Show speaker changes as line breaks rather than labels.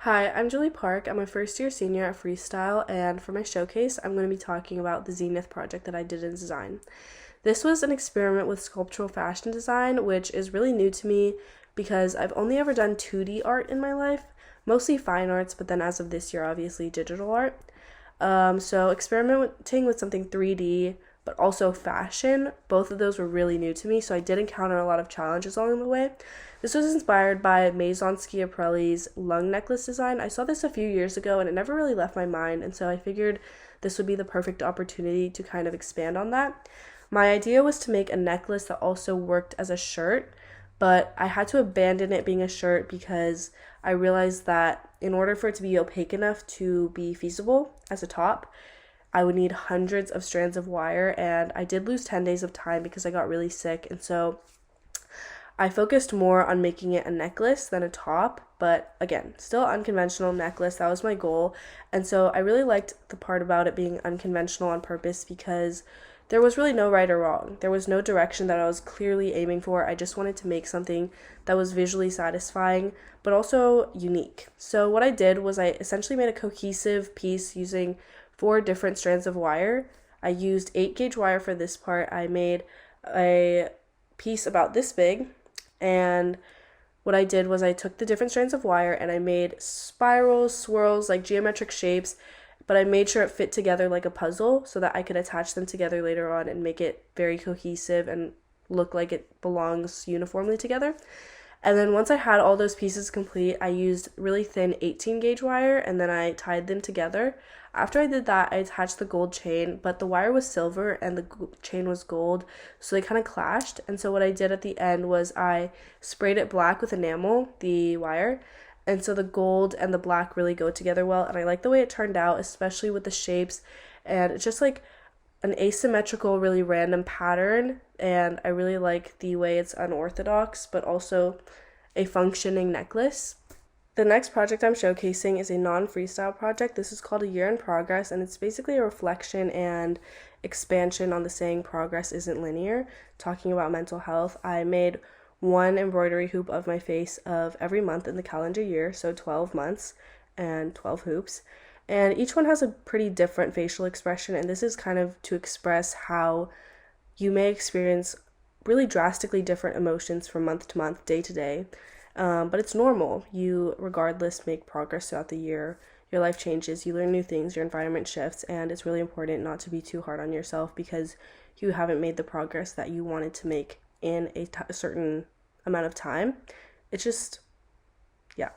Hi, I'm Julie Park. I'm a first year senior at Freestyle, and for my showcase, I'm going to be talking about the Zenith project that I did in design. This was an experiment with sculptural fashion design, which is really new to me because I've only ever done 2D art in my life, mostly fine arts, but then as of this year, obviously digital art. So experimenting with something 3D, but also fashion, both of those were really new to me, so I did encounter a lot of challenges along the way. This was inspired by Maison Schiaparelli's lung necklace design. I saw this a few years ago and it never really left my mind, and so I figured this would be the perfect opportunity to kind of expand on that. My idea was to make a necklace that also worked as a shirt, but I had to abandon it being a shirt because I realized that in order for it to be opaque enough to be feasible as a top, I would need hundreds of strands of wire, and I did lose 10 days of time because I got really sick, and so I focused more on making it a necklace than a top, but again, still unconventional necklace. That was my goal. And so I really liked the part about it being unconventional on purpose because there was really no right or wrong. There was no direction that I was clearly aiming for. I just wanted to make something that was visually satisfying, but also unique. So what I did was I essentially made a cohesive piece using 4 different strands of wire. I used 8 gauge wire for this part. I made a piece about this big, and what I did was I took the different strands of wire and I made spirals, swirls, like geometric shapes, but I made sure it fit together like a puzzle so that I could attach them together later on and make it very cohesive and look like it belongs uniformly together. And then once I had all those pieces complete, I used really thin 18 gauge wire and then I tied them together. After I did that, I attached the gold chain, but the wire was silver and the chain was gold, so they kind of clashed. And so what I did at the end was I sprayed it black with enamel, the wire, and so the gold and the black really go together well. And I like the way it turned out, especially with the shapes, and it's just like an asymmetrical, really random pattern, and I really like the way it's unorthodox, but also a functioning necklace. The next project I'm showcasing is a non-freestyle project. This is called A Year in Progress, and it's basically a reflection and expansion on the saying progress isn't linear, talking about mental health. I made one embroidery hoop of my face of every month in the calendar year, so 12 months and 12 hoops. And each one has a pretty different facial expression, and this is kind of to express how you may experience really drastically different emotions from month to month, day to day. But it's normal. You, regardless, make progress throughout the year. Your life changes, you learn new things, your environment shifts, and it's really important not to be too hard on yourself because you haven't made the progress that you wanted to make in a certain amount of time. It's just, yeah.